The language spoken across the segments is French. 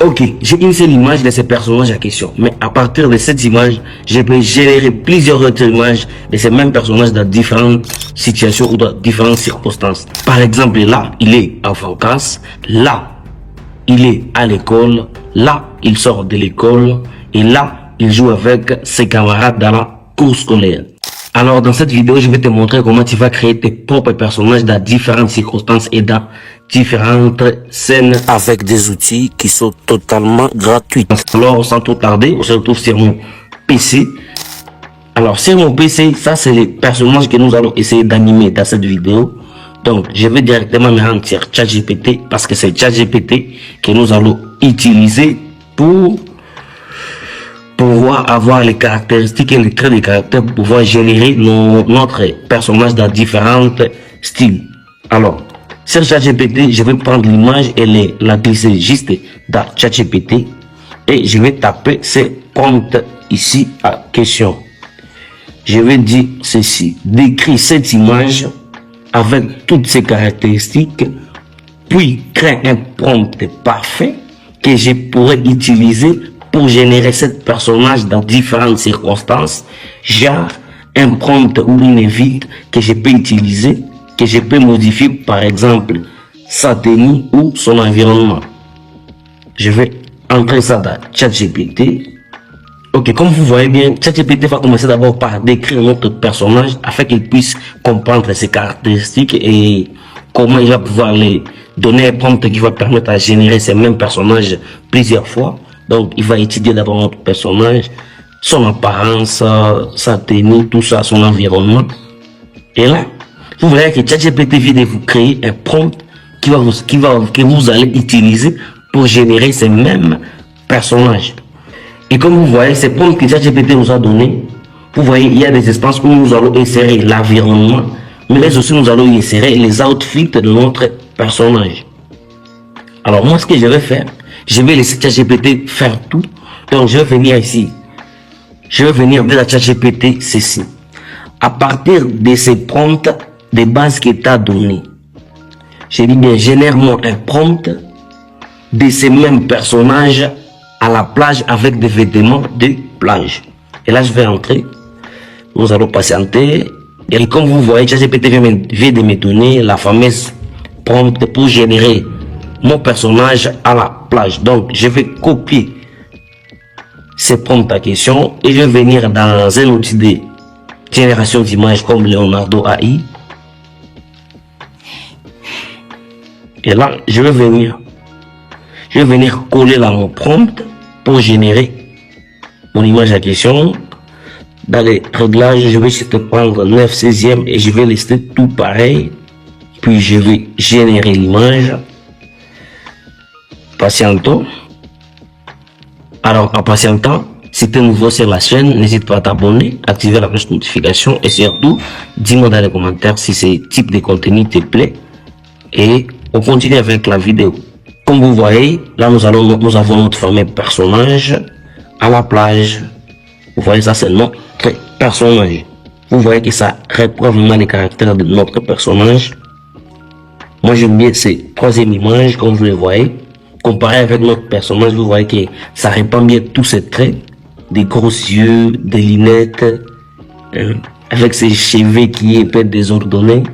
Ok, j'ai une seule image de ces personnages en question. Mais à partir de cette image, je peux générer plusieurs autres images de ces mêmes personnages dans différentes situations ou dans différentes circonstances. Par exemple, là, il est en vacances. Là, il est à l'école. Là, il sort de l'école. Et là, il joue avec ses camarades dans la cour scolaire. Alors, dans cette vidéo, je vais te montrer comment tu vas créer tes propres personnages dans différentes circonstances et dans différentes scènes avec des outils qui sont totalement gratuits. Alors, sans trop tarder, on se retrouve sur mon PC. Alors, sur mon PC, ça, c'est les personnages que nous allons essayer d'animer dans cette vidéo. Donc, je vais directement me rendre sur ChatGPT parce que c'est ChatGPT que nous allons utiliser pour pouvoir avoir les caractéristiques et les traits de caractère pour pouvoir générer notre personnage dans différents styles. Alors, sur ChatGPT, je vais prendre l'image et la glisser juste dans ChatGPT et je vais taper ces prompts ici à question. Je vais dire ceci: décris cette image avec toutes ses caractéristiques, puis crée un prompt parfait que je pourrais utiliser pour générer ce personnage dans différentes circonstances, genre un prompt ou une ville que je peux utiliser, que je peux modifier, par exemple sa tenue ou son environnement. Je vais entrer ça dans ChatGPT. Ok, comme vous voyez bien, ChatGPT va commencer d'abord par décrire notre personnage afin qu'il puisse comprendre ses caractéristiques et comment il va pouvoir les donner un prompt qui va permettre à générer ces mêmes personnages plusieurs fois. Donc, il va étudier d'abord notre personnage, son apparence, sa tenue, tout ça, son environnement. Et là, vous verrez que ChatGPT vient de vous créer un prompt que vous allez utiliser pour générer ces mêmes personnages. Et comme vous voyez, ces prompts que ChatGPT nous a donné, vous voyez, il y a des espaces où nous allons insérer l'environnement, mais là aussi nous allons insérer les outfits de notre personnage. Alors moi, ce que je vais faire, je vais laisser ChatGPT faire tout. Donc je vais venir ici. Je vais venir de la ChatGPT ceci. À partir de ces prompts de base que tu as donné, je dis bien, génère-moi un prompt de ces mêmes personnages à la plage avec des vêtements de plage. Et là, je vais entrer. Nous allons patienter. Et comme vous voyez, ChatGPT vient de me donner la fameuse prompt pour générer mon personnage à la plage. Donc, je vais copier ces prompts à question et je vais venir dans un outil de génération d'images comme Leonardo AI. Et là, je vais venir coller là mon prompt pour générer mon image à question. Dans les réglages, je vais juste prendre 9/16 et je vais laisser tout pareil. Puis, je vais générer l'image. Patientons. Alors, en patientant, si tu es nouveau sur la chaîne, n'hésite pas à t'abonner, activer la cloche de notification et surtout, dis-moi dans les commentaires si ce type de contenu te plaît. Et on continue avec la vidéo. Comme vous voyez, là nous avons notre fameux personnage à la plage. Vous voyez, ça c'est notre personnage. Vous voyez que ça reprend vraiment les caractères de notre personnage. Moi j'aime bien ces troisième images, comme vous le voyez. Comparé avec notre personnage, vous voyez que ça répand bien tous ces traits. Des gros yeux, des lunettes, avec ses cheveux qui est peut-être désordonnés.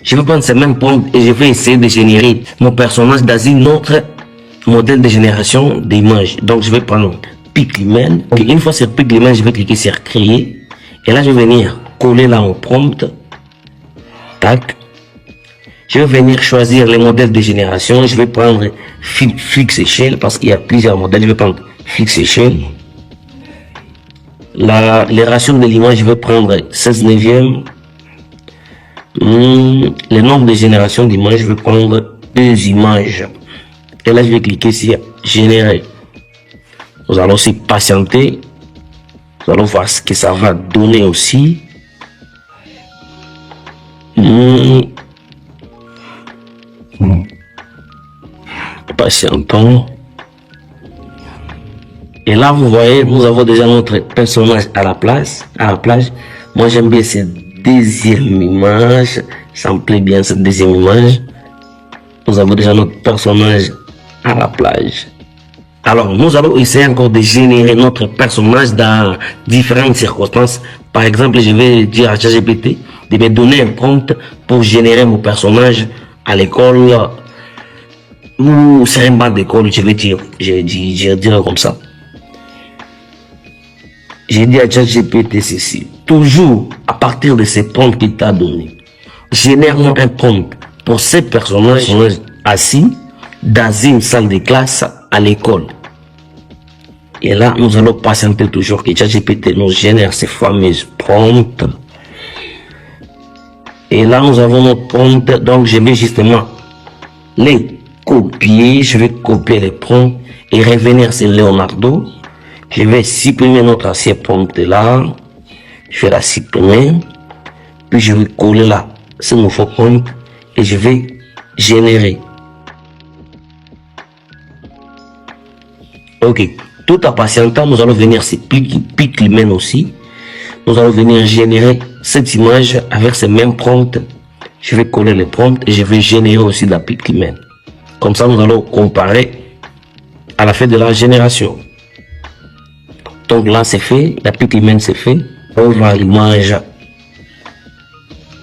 Je vais prendre ces mêmes prompts et je vais essayer de générer mon personnage dans un autre modèle de génération d'images. Donc je vais prendre Pigman. Okay. Une fois sur Pigman, je vais cliquer sur créer. Et là, je vais venir coller là mon prompt. Tac. Je vais venir choisir les modèles de génération. Je vais prendre FlixEchelle parce qu'il y a plusieurs modèles. Je vais prendre FlixEchelle. Les ratios de l'image, je vais prendre 16/9. Le nombre de générations d'images, je vais prendre 2 images. Et là, je vais cliquer sur générer. Nous allons aussi patienter. Nous allons voir ce que ça va donner aussi. Patientons. Et là, vous voyez, nous avons déjà notre personnage à la plage. Moi, j'aime bien cette deuxième image. Ça me plaît bien cette deuxième image. Nous avons déjà notre personnage à la plage. Alors, nous allons essayer encore de générer notre personnage dans différentes circonstances. Par exemple, je vais dire à ChatGPT de me donner un prompt pour générer mon personnage à l'école ou sur un banc d'école, je vais dire comme ça. J'ai dit à ChatGPT ceci. Toujours à partir de ces prompts qu'il t'a donné, génère-moi un prompt pour ces personnages assis dans une salle de classe à l'école. Et là, nous allons patienter toujours que ChatGPT nous génère ces fameuses prompts. Et là, nous avons notre prompt. Donc, je vais justement les copier. Je vais copier les prompts et revenir sur Leonardo. Je vais supprimer notre ancien prompt là. Je vais la supprimer. Puis, je vais coller là ce nouveau prompt et je vais générer. Ok. Tout en patientant, nous allons venir sur Pictoline aussi. Nous allons venir générer cette image avec ces mêmes prompts. Je vais coller les prompts et je vais générer aussi la Pictoline. Comme ça, nous allons comparer à la fin de la génération. Donc là, c'est fait. La Pictoline, c'est fait. On voit l'image.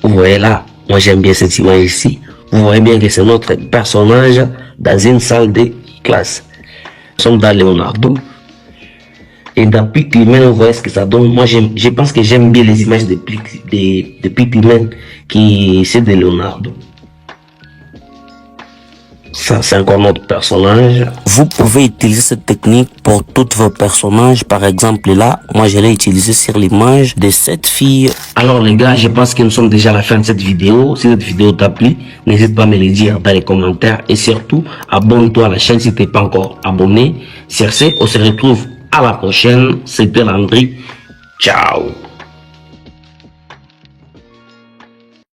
Vous voyez là, moi j'aime bien cette image ici. Vous voyez bien que c'est notre personnage dans une salle de classe. Nous sommes dans Leonardo. Et dans Pictoline, vous voyez ce que ça donne. Moi, je pense que j'aime bien les images de Pictoline qui c'est de Leonardo. Ça, c'est encore notre personnage. Vous pouvez utiliser cette technique pour tous vos personnages. Par exemple, là, moi, je l'ai utilisé sur l'image de cette fille. Alors, les gars, je pense que nous sommes déjà à la fin de cette vidéo. Si cette vidéo t'a plu, n'hésite pas à me le dire dans les commentaires. Et surtout, abonne-toi à la chaîne si tu n'es pas encore abonné. Sur ce, on se retrouve à la prochaine. C'était Landry. Ciao.